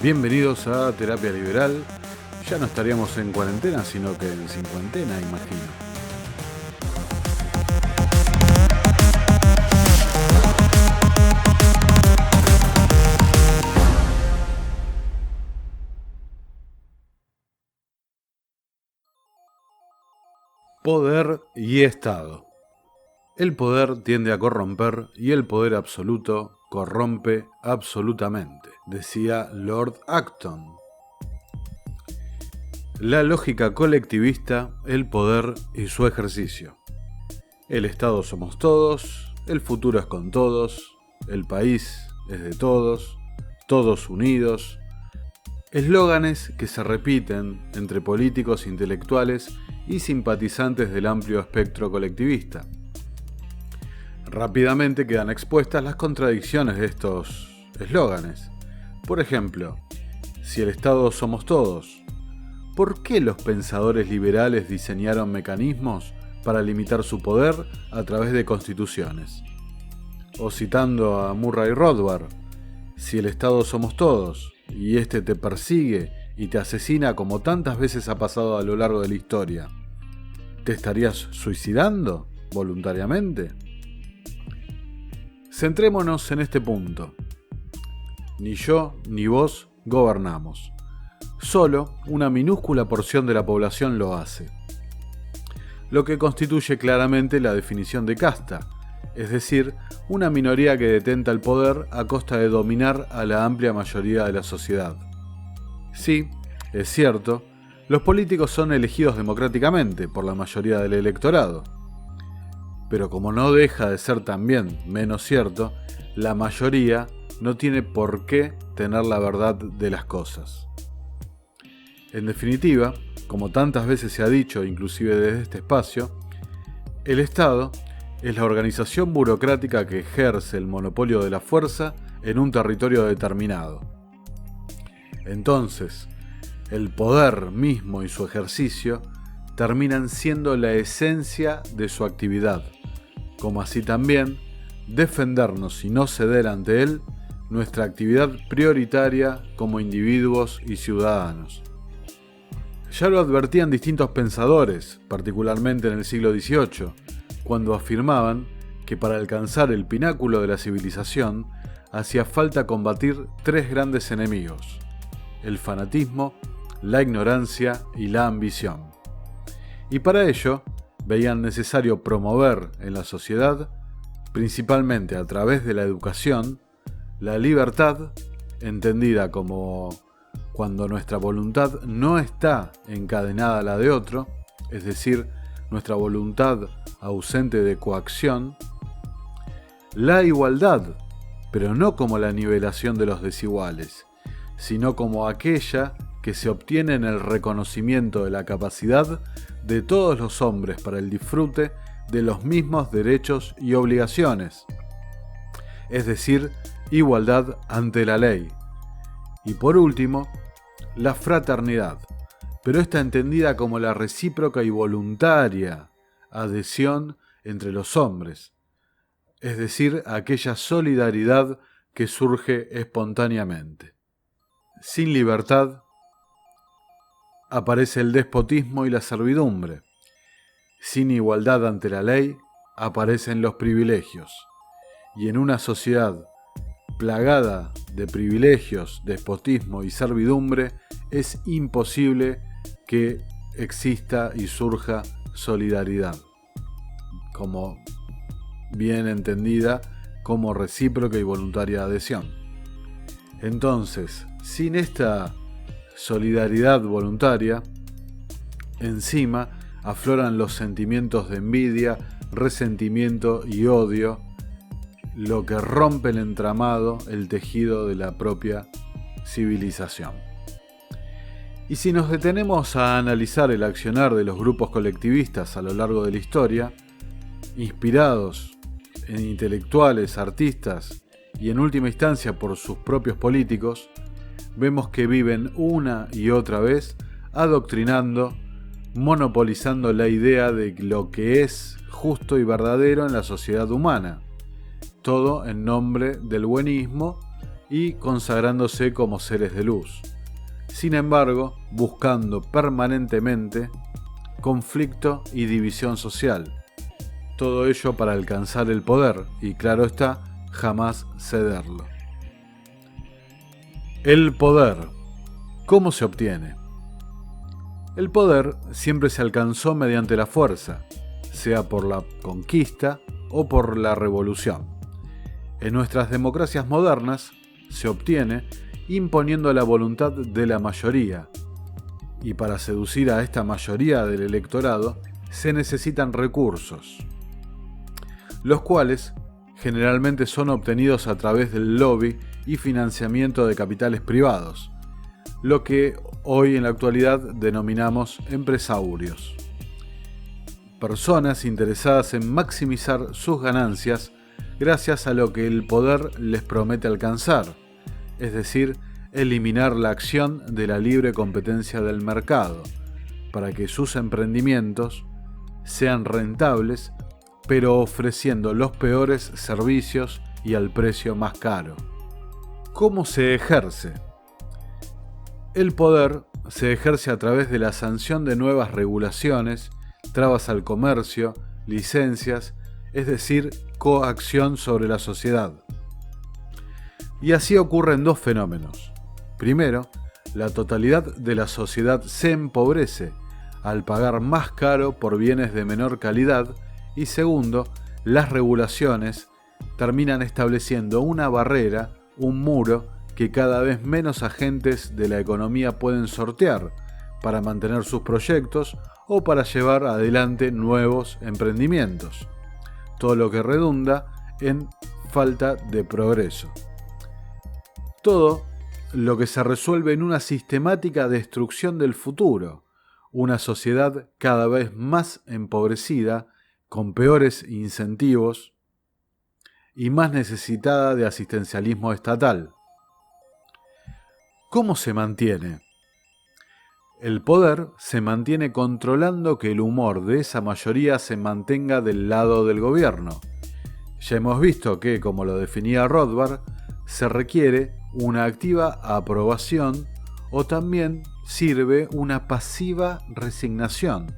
Bienvenidos a Terapia Liberal. Ya no estaríamos en cuarentena, sino que en cincuentena, imagino. Poder y Estado. El poder tiende a corromper y el poder absoluto corrompe absolutamente, decía Lord Acton. La lógica colectivista, el poder y su ejercicio. El Estado somos todos, el futuro es con todos, el país es de todos, todos unidos. Eslóganes que se repiten entre políticos, intelectuales y simpatizantes del amplio espectro colectivista. Rápidamente quedan expuestas las contradicciones de estos eslóganes. Por ejemplo, si el Estado somos todos, ¿por qué los pensadores liberales diseñaron mecanismos para limitar su poder a través de constituciones? O citando a Murray Rothbard, si el Estado somos todos, y este te persigue y te asesina como tantas veces ha pasado a lo largo de la historia, ¿te estarías suicidando voluntariamente? Centrémonos en este punto. Ni yo ni vos gobernamos. Solo una minúscula porción de la población lo hace. Lo que constituye claramente la definición de casta, es decir, una minoría que detenta el poder a costa de dominar a la amplia mayoría de la sociedad. Sí, es cierto, los políticos son elegidos democráticamente por la mayoría del electorado. Pero como no deja de ser también menos cierto, la mayoría no tiene por qué tener la verdad de las cosas. En definitiva, como tantas veces se ha dicho, inclusive desde este espacio, el Estado es la organización burocrática que ejerce el monopolio de la fuerza en un territorio determinado. Entonces, el poder mismo y su ejercicio terminan siendo la esencia de su actividad, como así también defendernos y no ceder ante él nuestra actividad prioritaria como individuos y ciudadanos. Ya lo advertían distintos pensadores, particularmente en el siglo XVIII, cuando afirmaban que para alcanzar el pináculo de la civilización hacía falta combatir tres grandes enemigos: el fanatismo, la ignorancia y la ambición. Y para ello veían necesario promover en la sociedad, principalmente a través de la educación, la libertad, entendida como cuando nuestra voluntad no está encadenada a la de otro, es decir, nuestra voluntad ausente de coacción, la igualdad, pero no como la nivelación de los desiguales, sino como aquella que se obtiene en el reconocimiento de la capacidad de todos los hombres para el disfrute de los mismos derechos y obligaciones, es decir, igualdad ante la ley. Y por último, la fraternidad, pero esta entendida como la recíproca y voluntaria adhesión entre los hombres, es decir, aquella solidaridad que surge espontáneamente. Sin libertad aparece el despotismo y la servidumbre. Sin igualdad ante la ley aparecen los privilegios. Y en una sociedad plagada de privilegios, despotismo y servidumbre, es imposible que exista y surja solidaridad, como bien entendida como recíproca y voluntaria adhesión. Entonces, sin esta solidaridad voluntaria, encima afloran los sentimientos de envidia, resentimiento y odio, lo que rompe el entramado, el tejido de la propia civilización. Y si nos detenemos a analizar el accionar de los grupos colectivistas a lo largo de la historia, inspirados en intelectuales, artistas y en última instancia por sus propios políticos, vemos que viven una y otra vez adoctrinando, monopolizando la idea de lo que es justo y verdadero en la sociedad humana, todo en nombre del buenismo y consagrándose como seres de luz. Sin embargo, buscando permanentemente conflicto y división social. Todo ello para alcanzar el poder y, claro está, jamás cederlo. El poder. ¿Cómo se obtiene? El poder siempre se alcanzó mediante la fuerza, sea por la conquista o por la revolución. En nuestras democracias modernas se obtiene imponiendo la voluntad de la mayoría, y para seducir a esta mayoría del electorado se necesitan recursos, los cuales generalmente son obtenidos a través del lobby y financiamiento de capitales privados, lo que hoy en la actualidad denominamos empresarios. Personas interesadas en maximizar sus ganancias gracias a lo que el poder les promete alcanzar, es decir, eliminar la acción de la libre competencia del mercado, para que sus emprendimientos sean rentables, pero ofreciendo los peores servicios y al precio más caro. ¿Cómo se ejerce? El poder se ejerce a través de la sanción de nuevas regulaciones, trabas al comercio, licencias, es decir, coacción sobre la sociedad. Y así ocurren dos fenómenos. Primero, la totalidad de la sociedad se empobrece al pagar más caro por bienes de menor calidad, y segundo, las regulaciones terminan estableciendo una barrera, un muro, que cada vez menos agentes de la economía pueden sortear para mantener sus proyectos o para llevar adelante nuevos emprendimientos, todo lo que redunda en falta de progreso. Todo lo que se resuelve en una sistemática destrucción del futuro, una sociedad cada vez más empobrecida, con peores incentivos y más necesitada de asistencialismo estatal. ¿Cómo se mantiene? El poder se mantiene controlando que el humor de esa mayoría se mantenga del lado del gobierno. Ya hemos visto que, como lo definía Rothbard, se requiere una activa aprobación o también sirve una pasiva resignación.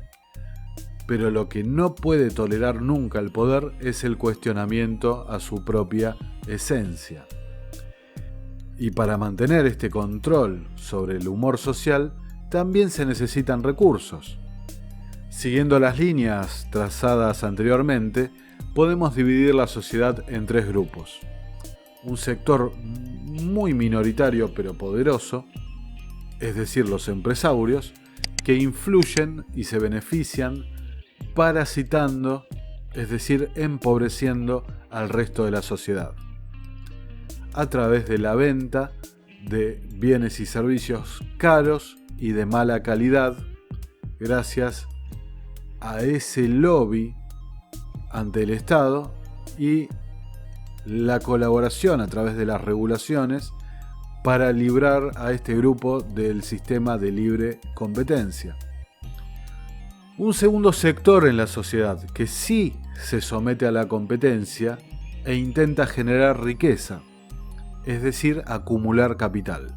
Pero lo que no puede tolerar nunca el poder es el cuestionamiento a su propia esencia. Y para mantener este control sobre el humor social, también se necesitan recursos. Siguiendo las líneas trazadas anteriormente, podemos dividir la sociedad en tres grupos. Un sector muy minoritario pero poderoso, es decir, los empresarios, que influyen y se benefician parasitando, es decir, empobreciendo al resto de la sociedad, a través de la venta de bienes y servicios caros y de mala calidad, gracias a ese lobby ante el Estado y la colaboración a través de las regulaciones para librar a este grupo del sistema de libre competencia. Un segundo sector en la sociedad que sí se somete a la competencia e intenta generar riqueza, es decir, acumular capital.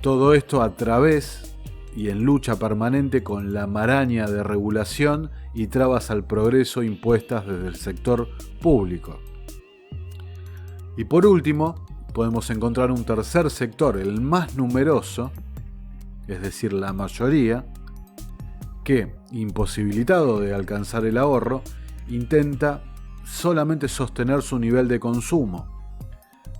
Todo esto a través y en lucha permanente con la maraña de regulación y trabas al progreso impuestas desde el sector público. Y por último, podemos encontrar un tercer sector, el más numeroso, es decir, la mayoría, que, imposibilitado de alcanzar el ahorro, intenta solamente sostener su nivel de consumo,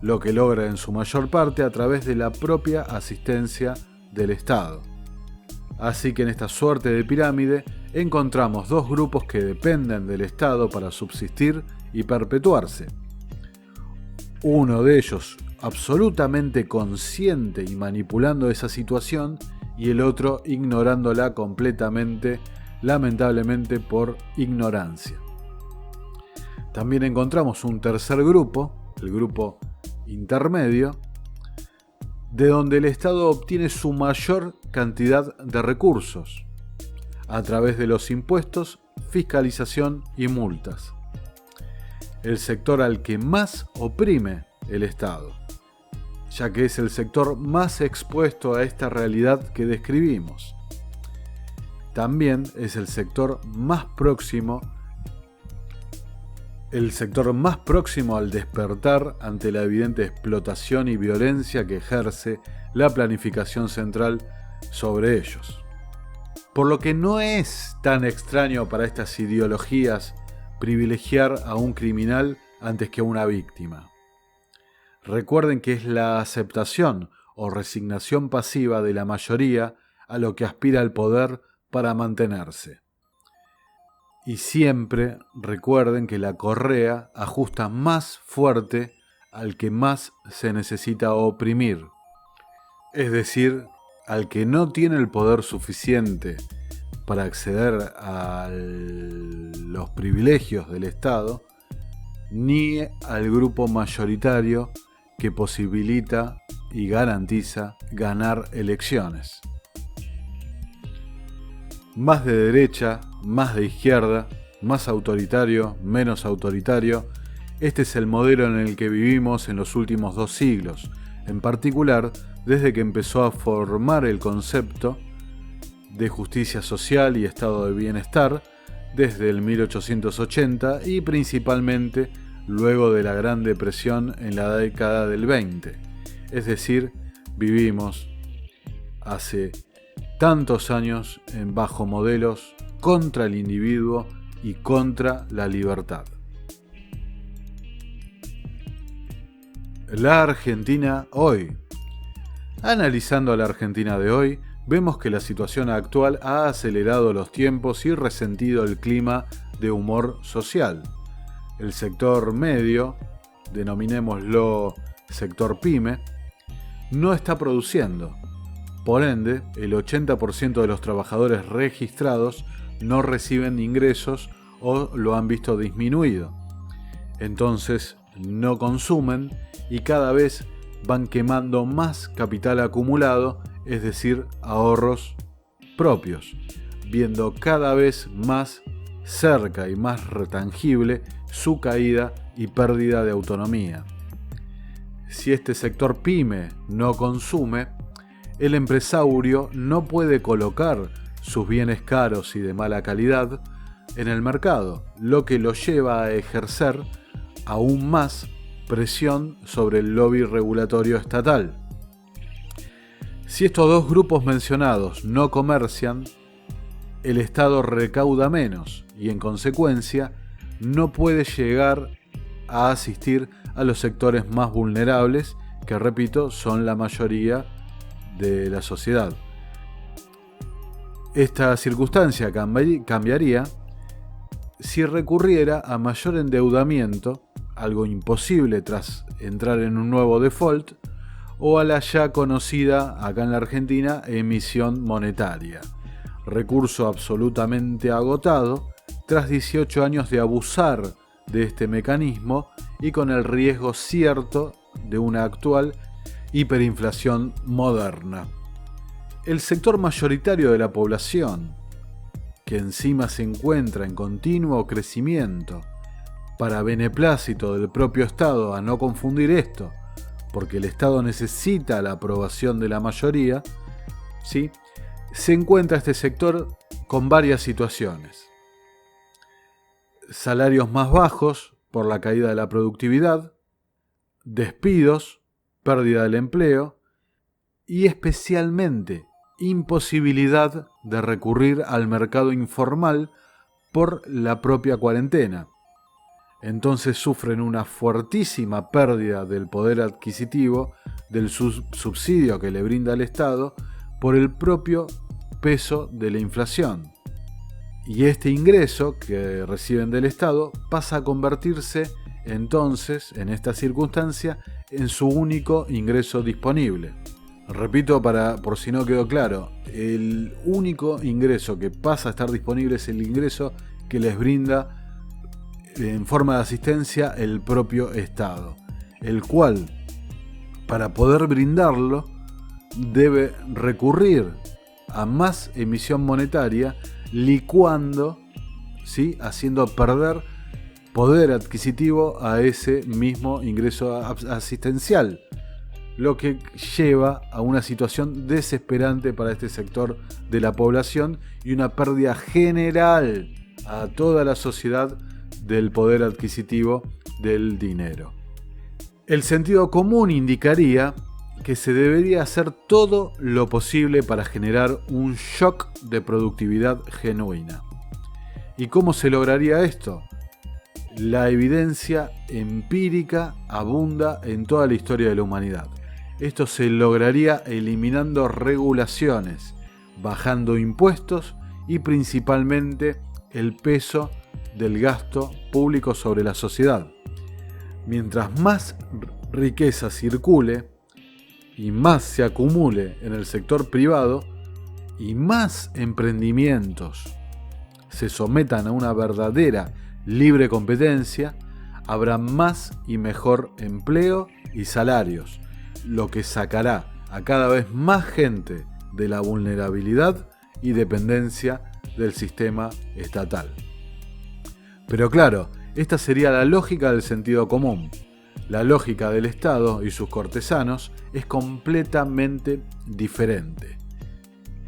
lo que logra en su mayor parte a través de la propia asistencia del Estado. Así que en esta suerte de pirámide encontramos dos grupos que dependen del Estado para subsistir y perpetuarse. Uno de ellos absolutamente consciente y manipulando esa situación, y el otro ignorándola completamente, lamentablemente por ignorancia. También encontramos un tercer grupo, el grupo intermedio, de donde el Estado obtiene su mayor cantidad de recursos, a través de los impuestos, fiscalización y multas. El sector al que más oprime el Estado. ya que es el sector más expuesto a esta realidad que describimos. También es el sector más próximo al despertar ante la evidente explotación y violencia que ejerce la planificación central sobre ellos. Por lo que no es tan extraño para estas ideologías privilegiar a un criminal antes que a una víctima. Recuerden que es la aceptación o resignación pasiva de la mayoría a lo que aspira el poder para mantenerse. Y siempre recuerden que la correa ajusta más fuerte al que más se necesita oprimir, es decir, al que no tiene el poder suficiente para acceder a los privilegios del Estado, ni al grupo mayoritario que posibilita y garantiza ganar elecciones. Más de derecha, más de izquierda, más autoritario, menos autoritario, este es el modelo en el que vivimos en los últimos 2 siglos, en particular desde que empezó a formar el concepto de justicia social y estado de bienestar desde el 1880 y principalmente luego de la Gran Depresión en la década del 20. Es decir, vivimos hace tantos años bajo modelos contra el individuo y contra la libertad. La Argentina hoy. Analizando a la Argentina de hoy, vemos que la situación actual ha acelerado los tiempos y resentido el clima de humor social. El sector medio, denominémoslo sector pyme, no está produciendo. Por ende, el 80% de los trabajadores registrados no reciben ingresos o lo han visto disminuido. Entonces, no consumen y cada vez van quemando más capital acumulado, es decir, ahorros propios, viendo cada vez más cerca y más tangible su caída y pérdida de autonomía. Si este sector pyme no consume, el empresario no puede colocar sus bienes caros y de mala calidad en el mercado, lo que lo lleva a ejercer aún más presión sobre el lobby regulatorio estatal. Si estos 2 grupos mencionados no comercian, el Estado recauda menos y en consecuencia no puede llegar a asistir a los sectores más vulnerables, que repito, son la mayoría de la sociedad. Esta circunstancia cambiaría si recurriera a mayor endeudamiento, algo imposible tras entrar en un nuevo default, o a la ya conocida acá en la Argentina emisión monetaria, recurso absolutamente agotado tras 18 años de abusar de este mecanismo y con el riesgo cierto de una actual hiperinflación moderna. El sector mayoritario de la población, que encima se encuentra en continuo crecimiento, para beneplácito del propio Estado, a no confundir esto, porque el Estado necesita la aprobación de la mayoría, ¿sí? Se encuentra este sector con varias situaciones. Salarios más bajos por la caída de la productividad, despidos, pérdida del empleo y especialmente imposibilidad de recurrir al mercado informal por la propia cuarentena. Entonces sufren una fuertísima pérdida del poder adquisitivo del subsidio que le brinda el Estado por el propio peso de la inflación. Y este ingreso que reciben del Estado pasa a convertirse entonces, en esta circunstancia, en su único ingreso disponible. Repito, por si no quedó claro, el único ingreso que pasa a estar disponible es el ingreso que les brinda en forma de asistencia el propio Estado, el cual, para poder brindarlo, debe recurrir a más emisión monetaria, licuando, ¿sí?, haciendo perder poder adquisitivo a ese mismo ingreso asistencial, lo que lleva a una situación desesperante para este sector de la población y una pérdida general a toda la sociedad del poder adquisitivo del dinero. El sentido común indicaría que se debería hacer todo lo posible para generar un shock de productividad genuina. ¿Y cómo se lograría esto? La evidencia empírica abunda en toda la historia de la humanidad. Esto se lograría eliminando regulaciones, bajando impuestos y principalmente el peso del gasto público sobre la sociedad. Mientras más riqueza circule y más se acumule en el sector privado y más emprendimientos se sometan a una verdadera libre competencia, habrá más y mejor empleo y salarios, lo que sacará a cada vez más gente de la vulnerabilidad y dependencia del sistema estatal. Pero claro, esta sería la lógica del sentido común. La lógica del Estado y sus cortesanos es completamente diferente,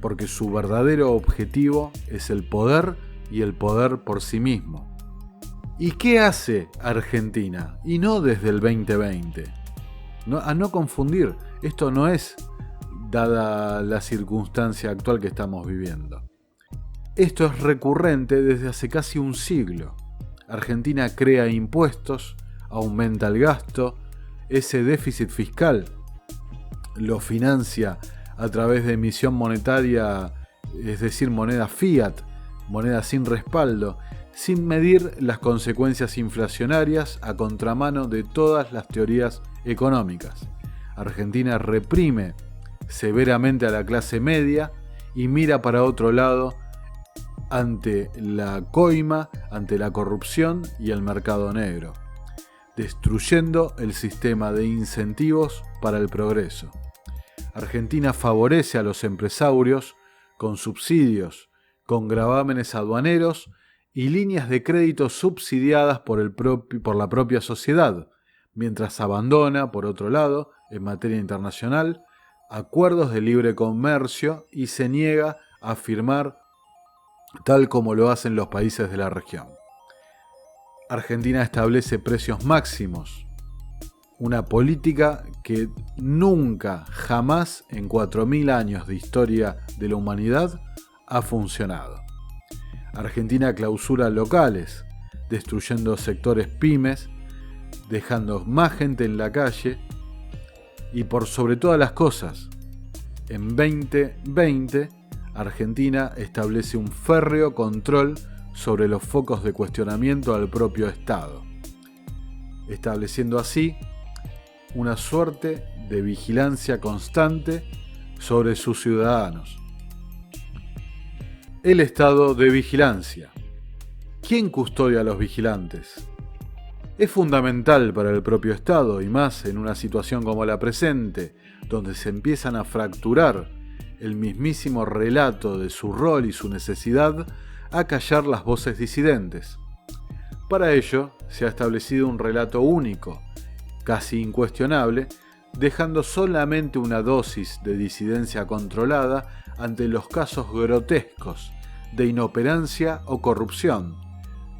porque su verdadero objetivo es el poder y el poder por sí mismo. ¿Y qué hace Argentina? Y no desde el 2020. A no confundir, esto no es dada la circunstancia actual que estamos viviendo. Esto es recurrente desde hace casi un siglo. Argentina crea impuestos, aumenta el gasto, ese déficit fiscal lo financia a través de emisión monetaria, es decir, moneda fiat, moneda sin respaldo, sin medir las consecuencias inflacionarias a contramano de todas las teorías económicas. Argentina reprime severamente a la clase media y mira para otro lado ante la coima, ante la corrupción y el mercado negro, destruyendo el sistema de incentivos para el progreso. Argentina favorece a los empresarios con subsidios, con gravámenes aduaneros y líneas de crédito subsidiadas por la propia sociedad, mientras abandona, por otro lado, en materia internacional, acuerdos de libre comercio y se niega a firmar tal como lo hacen los países de la región. Argentina establece precios máximos, una política que nunca, jamás en 4.000 años de historia de la humanidad ha funcionado. Argentina clausura locales, destruyendo sectores pymes, dejando más gente en la calle y por sobre todas las cosas, en 2020 Argentina establece un férreo control sobre los focos de cuestionamiento al propio Estado, estableciendo así una suerte de vigilancia constante sobre sus ciudadanos. El estado de vigilancia. ¿Quién custodia a los vigilantes? Es fundamental para el propio Estado y más en una situación como la presente, donde se empiezan a fracturar el mismísimo relato de su rol y su necesidad a callar las voces disidentes. Para ello, se ha establecido un relato único, casi incuestionable, dejando solamente una dosis de disidencia controlada ante los casos grotescos de inoperancia o corrupción,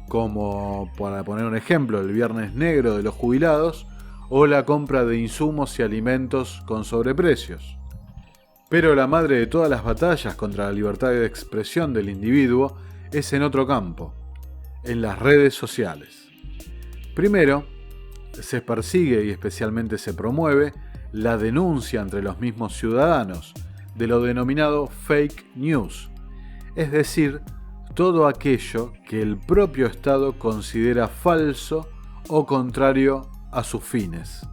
como, para poner un ejemplo, el Viernes Negro de los jubilados o la compra de insumos y alimentos con sobreprecios. Pero la madre de todas las batallas contra la libertad de expresión del individuo es en otro campo, en las redes sociales. Primero, se persigue y especialmente se promueve la denuncia entre los mismos ciudadanos de lo denominado fake news, es decir, todo aquello que el propio Estado considera falso o contrario a sus fines.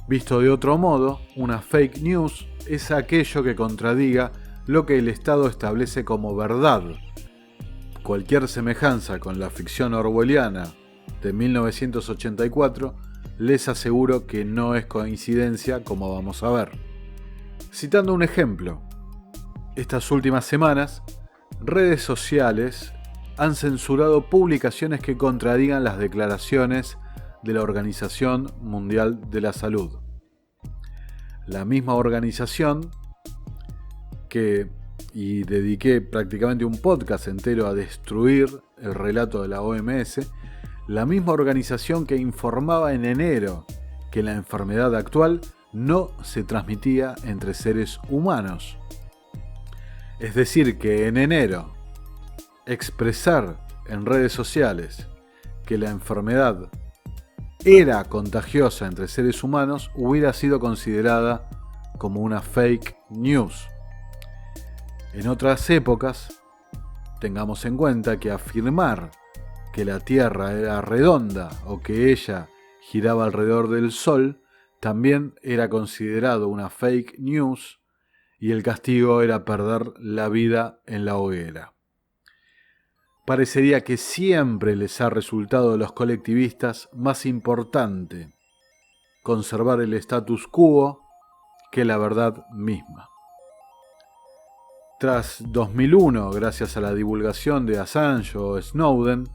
Visto de otro modo, una fake news es aquello que contradiga lo que el Estado establece como verdad. Cualquier semejanza con la ficción orwelliana de 1984, les aseguro que no es coincidencia, como vamos a ver. Citando un ejemplo, estas últimas semanas, redes sociales han censurado publicaciones que contradigan las declaraciones de la Organización Mundial de la Salud. La misma organización y dediqué prácticamente un podcast entero a destruir el relato de la OMS, la misma organización que informaba en enero que la enfermedad actual no se transmitía entre seres humanos. Es decir, que en enero expresar en redes sociales que la enfermedad era contagiosa entre seres humanos hubiera sido considerada como una fake news. En otras épocas, tengamos en cuenta que afirmar que la Tierra era redonda o que ella giraba alrededor del Sol también era considerado una fake news y el castigo era perder la vida en la hoguera. Parecería que siempre les ha resultado a los colectivistas más importante conservar el status quo que la verdad misma. Tras 2001, gracias a la divulgación de Assange o Snowden,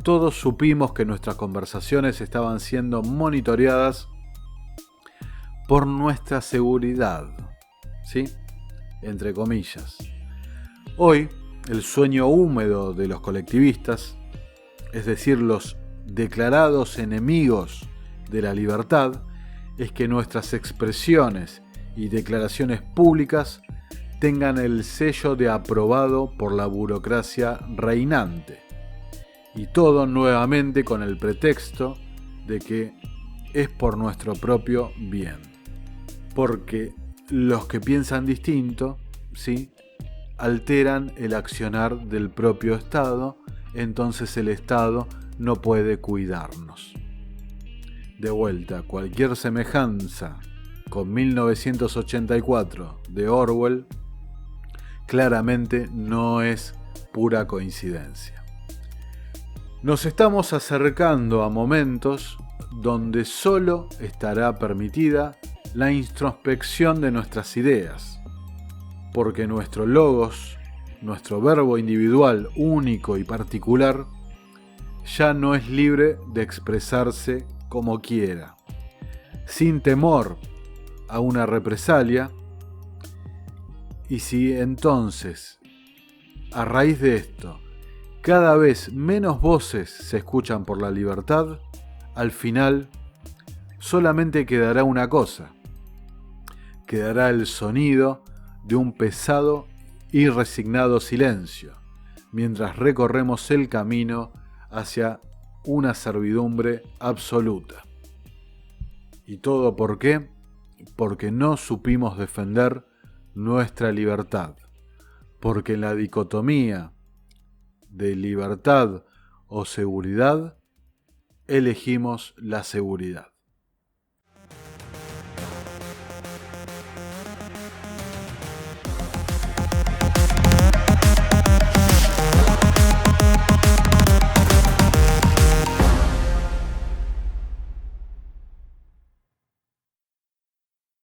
todos supimos que nuestras conversaciones estaban siendo monitoreadas por nuestra seguridad, ¿sí? Entre comillas. Hoy, el sueño húmedo de los colectivistas, es decir, los declarados enemigos de la libertad, es que nuestras expresiones y declaraciones públicas tengan el sello de aprobado por la burocracia reinante. Y todo nuevamente con el pretexto de que es por nuestro propio bien. Porque los que piensan distinto, ¿sí?, alteran el accionar del propio Estado, entonces el Estado no puede cuidarnos. De vuelta, cualquier semejanza con 1984 de Orwell claramente no es pura coincidencia. Nos estamos acercando a momentos donde solo estará permitida la introspección de nuestras ideas, porque nuestro logos, nuestro verbo individual único y particular, ya no es libre de expresarse como quiera, sin temor a una represalia. Y si entonces, a raíz de esto, cada vez menos voces se escuchan por la libertad, al final solamente quedará una cosa: quedará el sonido de un pesado y resignado silencio, mientras recorremos el camino hacia una servidumbre absoluta. ¿Y todo por qué? Porque no supimos defender nuestra libertad, porque en la dicotomía de libertad o seguridad elegimos la seguridad.